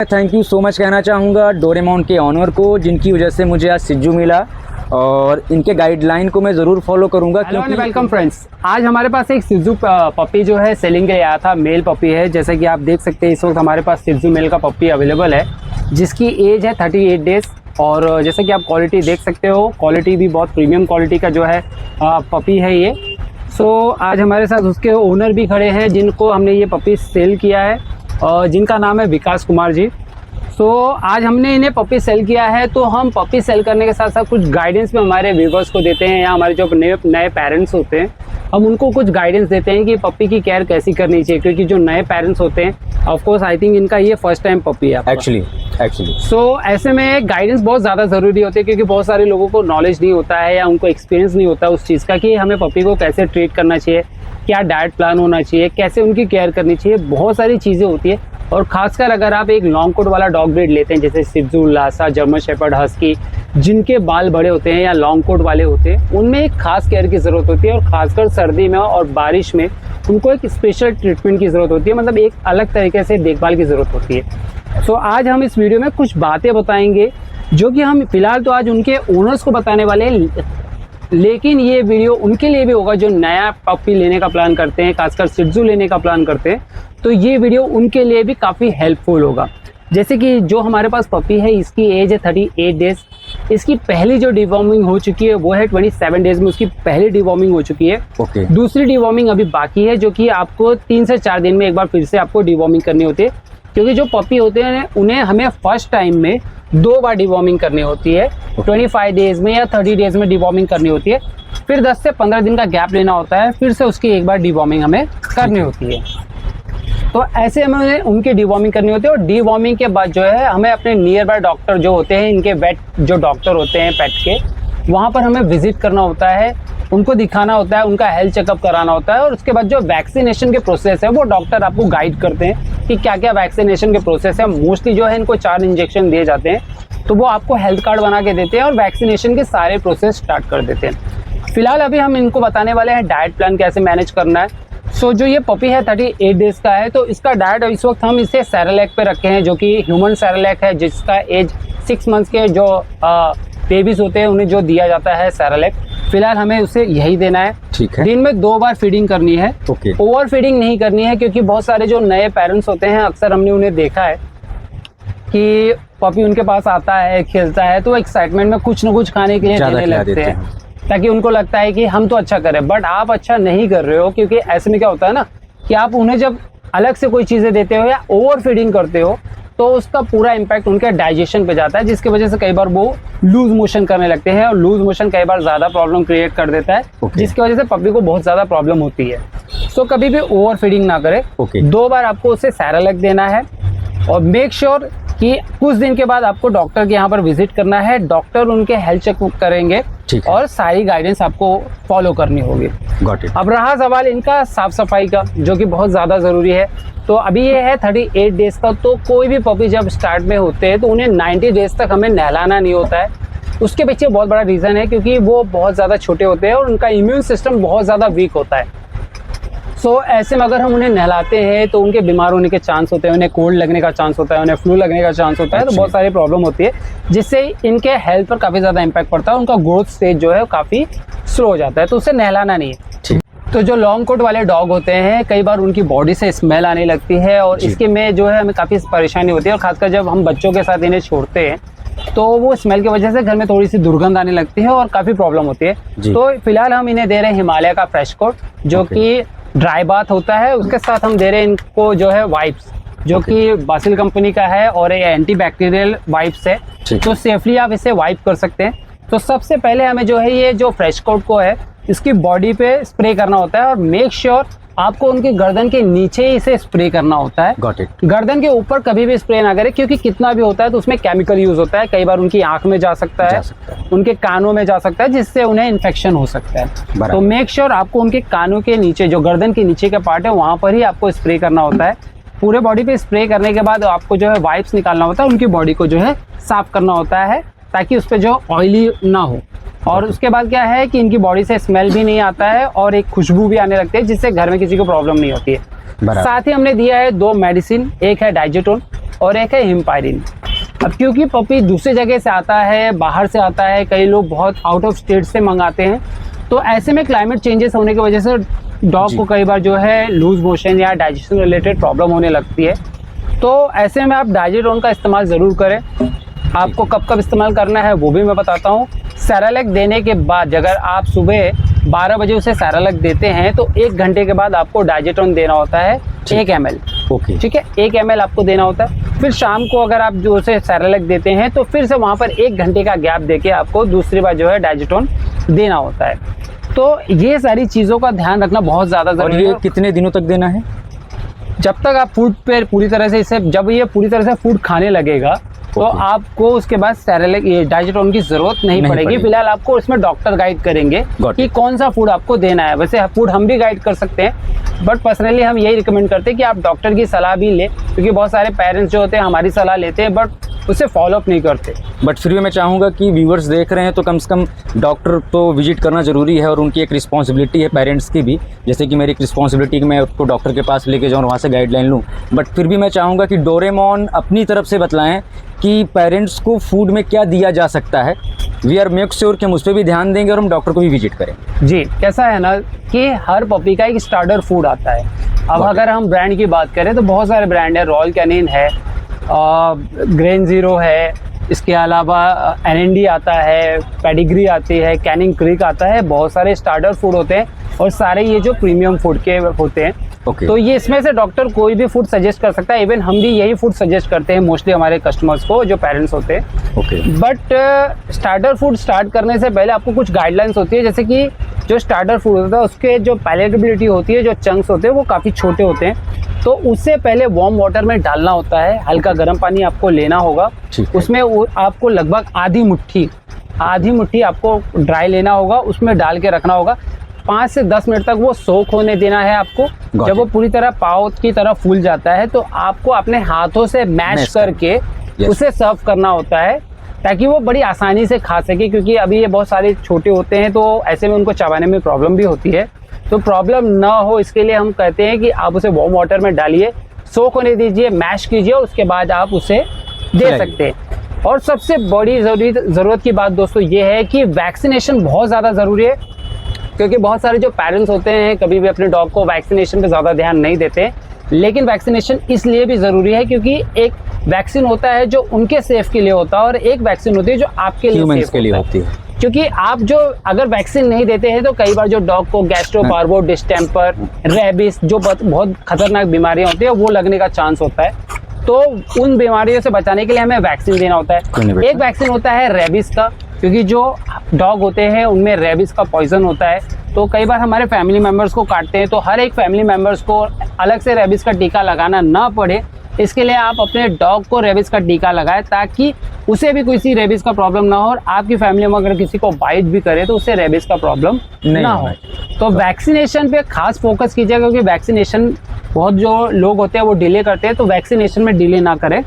Thank you so much कहना चाहूँगा Doraemon के ऑनर को, जिनकी वजह से मुझे आज सिज्जू मिला और इनके गाइडलाइन को मैं ज़रूर फॉलो करूँगा। क्योंकि वेलकम फ्रेंड्स, आज हमारे पास एक सिज्जू पपी जो है सेलिंग के लिए आया था। मेल पपी है, जैसे कि आप देख सकते हैं इस वक्त हमारे पास सिज्जू मेल का पपी अवेलेबल है, जिसकी एज है 38 डेज़। और जैसे कि आप क्वालिटी देख सकते हो, क्वालिटी भी बहुत प्रीमियम क्वालिटी का जो है पपी है ये। आज हमारे साथ उसके ओनर भी खड़े हैं, जिनको हमने ये पपी सेल किया है और जिनका नाम है विकास कुमार जी। आज हमने इन्हें पपी सेल किया है, तो हम पपी सेल करने के साथ साथ कुछ गाइडेंस भी हमारे व्यूवर्स को देते हैं, या हमारे जो नए पेरेंट्स होते हैं हम उनको कुछ गाइडेंस देते हैं कि पपी की केयर कैसी करनी चाहिए। क्योंकि जो नए पेरेंट्स होते हैं, ऑफ कोर्स आई थिंक इनका ये फर्स्ट टाइम पपी है एक्चुअली। ऐसे में गाइडेंस बहुत ज़्यादा ज़रूरी होती है, क्योंकि बहुत सारे लोगों को नॉलेज नहीं होता है या उनको एक्सपीरियंस नहीं होता उस चीज़ का कि हमें पपी को कैसे ट्रीट करना चाहिए, क्या डाइट प्लान होना चाहिए, कैसे उनकी केयर करनी चाहिए। बहुत सारी चीज़ें होती है, और खासकर अगर आप एक लॉन्ग कोट वाला डॉग ब्रीड लेते हैं, जैसे सिज्जू, लासा, जर्मन शेपर्ड, हस्की, जिनके बाल बड़े होते हैं या लॉन्ग कोट वाले होते हैं, उनमें एक खास केयर की ज़रूरत होती है। और खासकर सर्दी में और बारिश में उनको एक स्पेशल ट्रीटमेंट की ज़रूरत होती है, मतलब एक अलग तरीके से देखभाल की ज़रूरत होती है। आज हम इस वीडियो में कुछ बातें बताएंगे, जो कि हम फिलहाल तो आज उनके ओनर्स को बताने वाले हैं, लेकिन ये वीडियो उनके लिए भी होगा जो नया पपी लेने का प्लान करते हैं, खासकर सिज्जू लेने का प्लान करते हैं। तो ये वीडियो उनके लिए भी काफ़ी हेल्पफुल होगा। जैसे कि जो हमारे पास पपी है, इसकी एज है 38 डेज़। इसकी पहली जो डिवॉर्मिंग हो चुकी है वो है 27 डेज़ में उसकी पहली डिवॉर्मिंग हो चुकी है। दूसरी डिवॉर्मिंग अभी बाकी है, जो कि आपको 3 से 4 दिन में एक बार फिर से आपको डिवॉर्मिंग करनी होती है। क्योंकि जो पपी होते हैं उन्हें हमें फर्स्ट टाइम में 2 बार डिवॉर्मिंग करनी होती है। 25 डेज़ में या 30 डेज़ में डिवॉर्मिंग करनी होती है, फिर 10 से 15 दिन का गैप लेना होता है, फिर से उसकी एक बार डिवॉर्मिंग हमें करनी होती है। तो ऐसे हमें उनकी डिवॉर्मिंग करनी होती है। और डिवॉर्मिंग के बाद जो है हमें अपने नियर बाय डॉक्टर जो होते हैं, इनके वेट जो डॉक्टर होते हैं पेट के, वहाँ पर हमें विजिट करना होता है, उनको दिखाना होता है, उनका हेल्थ चेकअप कराना होता है। और उसके बाद जो वैक्सीनेशन के प्रोसेस है वो डॉक्टर आपको गाइड करते हैं कि क्या क्या वैक्सीनेशन के प्रोसेस है। मोस्टली जो है इनको 4 इंजेक्शन दिए जाते हैं, तो वो आपको हेल्थ कार्ड बना के देते हैं और वैक्सीनेशन के सारे प्रोसेस स्टार्ट कर देते हैं। फिलहाल अभी हम इनको बताने वाले हैं डाइट प्लान कैसे मैनेज करना है। जो ये पपी है 38 डेज़ का है, तो इसका डाइट इस वक्त हम इसे सेरेलैक पे रखे हैं, जो कि ह्यूमन सेरेलैक है, जिसका एज 6 मंथ्स के जो बेबीज होते हैं उन्हें जो दिया जाता है सेरेलैक, फिलहाल हमें उसे यही देना है। ठीक है। दिन में 2 बार फीडिंग करनी है। ओवर फीडिंग नहीं करनी है, क्योंकि बहुत सारे जो नए पेरेंट्स होते हैं, अक्सर हमने उन्हें देखा है कि पपी उनके पास आता है, खेलता है, तो एक्साइटमेंट में कुछ न कुछ खाने के लिए देने लगते हैं, ताकि उनको लगता है कि हम तो अच्छा करें। बट आप अच्छा नहीं कर रहे हो, क्योंकि ऐसे में क्या होता है ना कि आप उन्हें जब अलग से कोई चीज़ें देते हो या ओवर फीडिंग करते हो, तो उसका पूरा इम्पैक्ट उनके डाइजेशन पे जाता है, जिसकी वजह से कई बार वो लूज मोशन करने लगते हैं। और लूज मोशन कई बार ज़्यादा प्रॉब्लम क्रिएट कर देता है, जिसकी वजह से पपी को बहुत ज़्यादा प्रॉब्लम होती है। कभी भी ओवर फीडिंग ना करें। 2 बार आपको उसे सेरेलैक देना है, और मेक श्योर कि कुछ दिन के बाद आपको डॉक्टर के यहाँ पर विजिट करना है। डॉक्टर उनके हेल्थ चेकअप करेंगे और सारी गाइडेंस आपको फॉलो करनी होगी। अब रहा सवाल इनका साफ सफाई का, जो कि बहुत ज़्यादा ज़रूरी है। तो अभी ये है 38 डेज़ का, तो कोई भी पपी जब स्टार्ट में होते हैं तो उन्हें 90 डेज़ तक हमें नहलाना नहीं होता है। उसके पीछे बहुत बड़ा रीज़न है, क्योंकि वो बहुत ज़्यादा छोटे होते हैं और उनका इम्यून सिस्टम बहुत ज़्यादा वीक होता है। ऐसे में अगर हम उन्हें नहलाते हैं तो उनके बीमार होने के चांस होते हैं, उन्हें कोल्ड लगने का चांस होता है, उन्हें फ्लू लगने का चांस होता है। तो बहुत सारी प्रॉब्लम होती है, जिससे इनके हेल्थ पर काफ़ी ज़्यादा इम्पैक्ट पड़ता है। उनका ग्रोथ स्टेज जो है काफ़ी स्लो हो जाता है, तो उसे नहलाना नहीं है। तो जो लॉन्ग कोट वाले डॉग होते हैं, कई बार उनकी बॉडी से स्मेल आने लगती है, और इसके में जो है हमें काफ़ी परेशानी होती है। और खासकर जब हम बच्चों के साथ इन्हें छोड़ते हैं, तो वो स्मेल की वजह से घर में थोड़ी सी दुर्गंध आने लगती है और काफ़ी प्रॉब्लम होती है। तो फिलहाल हम इन्हें दे रहे हैं हिमालय का फ्रेश कोट, जो कि ड्राई बाथ होता है। उसके साथ हम दे रहे हैं इनको जो है वाइप्स, जो कि बासिल कंपनी का है और ये एंटी बैक्टीरियल वाइप्स है, तो सेफली आप इसे वाइप कर सकते हैं। तो सबसे पहले हमें जो है ये जो फ्रेश कोट को है इसकी बॉडी पे स्प्रे करना होता है, और मेक श्योर आपको उनकी गर्दन के नीचे ही इसे स्प्रे करना होता है। गर्दन के ऊपर कभी भी स्प्रे ना करें, क्योंकि कितना भी होता है तो उसमें केमिकल यूज होता है। कई बार उनकी आंख में जा सकता है, उनके कानों में जा सकता है, जिससे उन्हें इन्फेक्शन हो सकता है। तो मेक श्योर आपको उनके कानों के नीचे, जो गर्दन के नीचे का पार्ट है, वहां पर ही आपको स्प्रे करना होता है। पूरे बॉडी पे स्प्रे करने के बाद आपको जो है वाइप्स निकालना होता है, उनकी बॉडी को जो है साफ करना होता है, ताकि उस पर जो ऑयली ना हो। और उसके बाद क्या है कि इनकी बॉडी से स्मेल भी नहीं आता है और एक खुशबू भी आने लगती है, जिससे घर में किसी को प्रॉब्लम नहीं होती है। साथ ही हमने दिया है 2 मेडिसिन, एक है डाइजेटोन और एक है हिमपायरिन। अब क्योंकि पपी दूसरी जगह से आता है, बाहर से आता है, कई लोग बहुत आउट ऑफ स्टेट से मंगाते हैं, तो ऐसे में क्लाइमेट चेंजेस होने की वजह से डॉग को कई बार जो है लूज मोशन या डाइजेशन रिलेटेड प्रॉब्लम होने लगती है। तो ऐसे में आप डाइजेटोन का इस्तेमाल ज़रूर करें। आपको कब कब इस्तेमाल करना है वो भी मैं बताता हूँ। सेरेलैक देने के बाद अगर आप सुबह 12 बजे उसे सेरेलैक देते हैं तो 1 घंटे के बाद आपको डाइजेटोन देना होता है 1 ml। ओके, ठीक है, 1 ml आपको देना होता है। फिर शाम को अगर आप जो उसे सेरेलैक देते हैं तो फिर से वहाँ पर 1 घंटे का गैप देके आपको दूसरी बार जो है डाइजेटोन देना होता है। तो ये सारी चीज़ों का ध्यान रखना बहुत ज़्यादा ज़रूरी है। और ये कितने दिनों तक देना है? जब तक आप फूड पे पूरी तरह से इसे, जब ये पूरी तरह से फूड खाने लगेगा तो आपको उसके बाद सेरेलैक, ये डाइजेटोन की जरूरत नहीं पड़ेगी। फिलहाल आपको इसमें डॉक्टर गाइड करेंगे कि कौन सा फूड आपको देना है। वैसे फूड हम भी गाइड कर सकते हैं, बट पर्सनली हम यही रिकमेंड करते हैं कि आप डॉक्टर की सलाह भी लें, क्योंकि बहुत सारे पेरेंट्स जो होते हैं हमारी सलाह लेते हैं बट उसे फॉलोअप नहीं करते। बट फिर भी मैं चाहूँगा कि व्यूवर्स देख रहे हैं तो कम से कम डॉक्टर तो विजिट करना ज़रूरी है, और उनकी एक रिस्पॉन्सिबिलिटी है पेरेंट्स की भी, जैसे कि मेरी एक रिस्पॉन्सिबिलिटी कि मैं उसको डॉक्टर के पास लेके जाऊँ और वहाँ से गाइडलाइन लूँ। बट फिर भी मैं चाहूँगा कि डोरेमोन अपनी तरफ से बतलाएं कि पेरेंट्स को फूड में क्या दिया जा सकता है। वी आर मेक श्योर कि हम उस पर भी ध्यान देंगे और हम डॉक्टर को भी विजिट करें। जी, कैसा है ना कि हर पपी का एक स्टार्टर फूड आता है। अब अगर हम ब्रांड की बात करें तो बहुत सारे ब्रांड है, रॉयल कैनिन है, ग्रेन ज़ीरो है, इसके अलावा NND आता है, पेडिग्री आती है, कैनिंग क्रीक आता है। बहुत सारे स्टार्टर फूड होते हैं और सारे ये जो प्रीमियम फूड के होते हैं। तो ये इसमें से डॉक्टर कोई भी फूड सजेस्ट कर सकता है। इवन हम भी यही फूड सजेस्ट करते हैं मोस्टली हमारे कस्टमर्स को, जो पेरेंट्स होते हैं। बट स्टार्टर फूड स्टार्ट करने से पहले आपको कुछ गाइडलाइंस होती है, जैसे कि जो स्टार्टर फूड होता है उसके जो पैलेटेबिलिटी होती है, जो चंक्स होते हैं वो काफ़ी छोटे होते हैं, तो उससे पहले वार्म वाटर में डालना होता है। हल्का गर्म पानी आपको लेना होगा, उसमें आपको लगभग आधी मुट्ठी आपको ड्राई लेना होगा, उसमें डाल के रखना होगा। 5 से 10 मिनट तक वो सोख होने देना है आपको। जब वो पूरी तरह पाव की तरह फूल जाता है तो आपको अपने हाथों से मैश करके उसे सर्व करना होता है, ताकि वो बड़ी आसानी से खा सके, क्योंकि अभी ये बहुत सारे छोटे होते हैं तो ऐसे में उनको चबाने में प्रॉब्लम भी होती है। तो प्रॉब्लम ना हो इसके लिए हम कहते हैं कि आप उसे वार्म वाटर में डालिए, सोख होने दीजिए, मैश कीजिए, उसके बाद आप उसे दे सकते हैं। और सबसे बड़ी ज़रूरत की बात दोस्तों ये है कि वैक्सीनेशन बहुत ज़्यादा ज़रूरी है, क्योंकि बहुत सारे जो पेरेंट्स होते हैं कभी भी अपने डॉग को वैक्सीनेशन पे ज़्यादा ध्यान नहीं देते। लेकिन वैक्सीनेशन इसलिए भी ज़रूरी है क्योंकि एक वैक्सीन होता है जो उनके सेफ के लिए होता है और एक वैक्सीन होती है जो आपके लिए सेफ के लिए होती है। क्योंकि आप जो अगर वैक्सीन नहीं देते हैं तो कई बार जो डॉग को गैस्ट्रो पार्वो, डिस्टेम्पर, रेबिस, जो बहुत खतरनाक बीमारियां होती है वो लगने का चांस होता है। तो उन बीमारियों से बचाने के लिए हमें वैक्सीन देना होता है। एक वैक्सीन होता है रेबिस का, क्योंकि जो डॉग होते हैं उनमें रेबिस का पॉइजन होता है, तो कई बार हमारे फैमिली मेम्बर्स को काटते हैं, तो हर एक फैमिली मेम्बर्स को अलग से रेबिस का टीका लगाना ना पड़े, इसके लिए आप अपने डॉग को रेबिस का टीका लगाएं, ताकि उसे भी किसी रेबिस का प्रॉब्लम ना हो और आपकी फैमिली में अगर किसी को बाइट भी करे तो उसे रेबिस का प्रॉब्लम ना हो। तो वैक्सीनेशन पे खास फोकस कीजिए, क्योंकि वैक्सीनेशन बहुत जो लोग होते हैं वो डिले करते हैं, तो वैक्सीनेशन में डिले ना करें।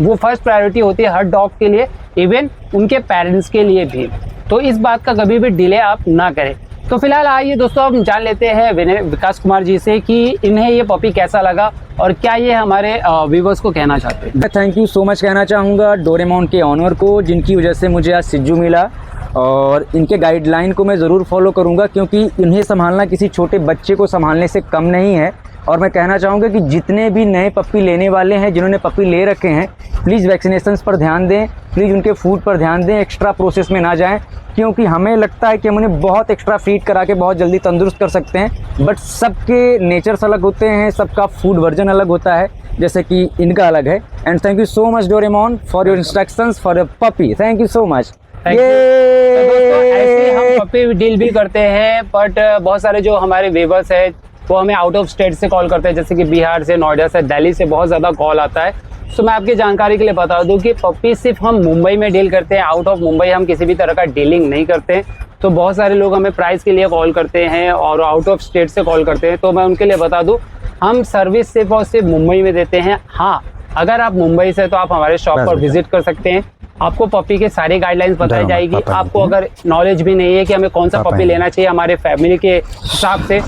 वो फर्स्ट प्रायोरिटी होती है हर डॉग के लिए, इवन उनके पेरेंट्स के लिए भी। तो इस बात का कभी भी डिले आप ना करें। तो फिलहाल आइए दोस्तों हम जान लेते हैं विकास कुमार जी से कि इन्हें ये पपी कैसा लगा और क्या ये हमारे व्यूवर्स को कहना चाहते हैं। थैंक यू सो मच कहना चाहूँगा डोरेमोन के ऑनर को, जिनकी वजह से मुझे आज सिज्जू मिला, और इनके गाइडलाइन को मैं ज़रूर फॉलो करूँगा, क्योंकि इन्हें संभालना किसी छोटे बच्चे को संभालने से कम नहीं है। और मैं कहना चाहूँगा कि जितने भी नए पप्पी लेने वाले हैं, जिन्होंने पप्पी ले रखे हैं, प्लीज़ वैक्सीनेशंस पर ध्यान दें, प्लीज़ उनके फूड पर ध्यान दें, एक्स्ट्रा प्रोसेस में ना जाएं, क्योंकि हमें लगता है कि हम उन्हें बहुत एक्स्ट्रा फीड करा के बहुत जल्दी तंदुरुस्त कर सकते हैं, बट सबके नेचर्स अलग होते हैं, सबका फूड वर्जन अलग होता है, जैसे कि इनका अलग है। And thank you so much Doraemon for your instructions for your puppy. Thank you so much. तो दोस्तों ऐसे हम पपी डील भी करते हैं, बट बहुत सारे जो हमारे व्यूवर्स हैं वो हमें आउट ऑफ स्टेट से कॉल करते हैं, जैसे कि बिहार से, नोएडा से, दिल्ली से बहुत ज़्यादा कॉल आता है। तो मैं आपकी जानकारी के लिए बता दूं कि पप्पी सिर्फ हम मुंबई में डील करते हैं, आउट ऑफ मुंबई हम किसी भी तरह का डीलिंग नहीं करते हैं। तो बहुत सारे लोग हमें प्राइस के लिए कॉल करते हैं और आउट ऑफ स्टेट से कॉल करते हैं, तो मैं उनके लिए बता दूं हम सर्विस सिर्फ और सिर्फ मुंबई में देते हैं। हाँ, अगर आप मुंबई से तो आप हमारे शॉप पर विजिट कर सकते हैं। आपको पपी के सारे गाइडलाइंस बताई जाएगी। आपको अगर नॉलेज भी नहीं है कि हमें कौन सा पपी लेना चाहिए हमारे फैमिली के हिसाब से,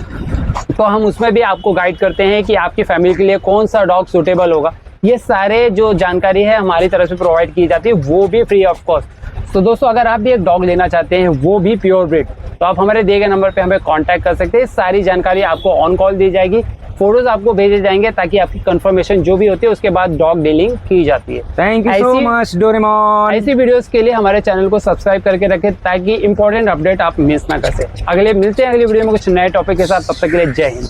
तो हम उसमें भी आपको गाइड करते हैं कि आपकी फैमिली के लिए कौन सा डॉग सूटेबल होगा। ये सारे जो जानकारी है हमारी तरफ से प्रोवाइड की जाती है, वो भी फ्री ऑफ कॉस्ट। तो दोस्तों अगर आप भी एक डॉग लेना चाहते हैं वो भी प्योर ब्रीड, तो आप हमारे दिए गए नंबर पे हमें कांटेक्ट कर सकते हैं। सारी जानकारी आपको ऑन कॉल दी जाएगी, फोटोज आपको भेजे जाएंगे ताकि आपकी कंफर्मेशन जो भी होती है उसके बाद डॉग डीलिंग की जाती है। Thank you so much Doraemon. ऐसी वीडियोस के लिए हमारे चैनल को सब्सक्राइब करके रखें ताकि इंपॉर्टेंट अपडेट आप मिस ना कर सके। मिलते हैं अगली वीडियो में कुछ नए टॉपिक के साथ, तब तक के लिए जय हिंद।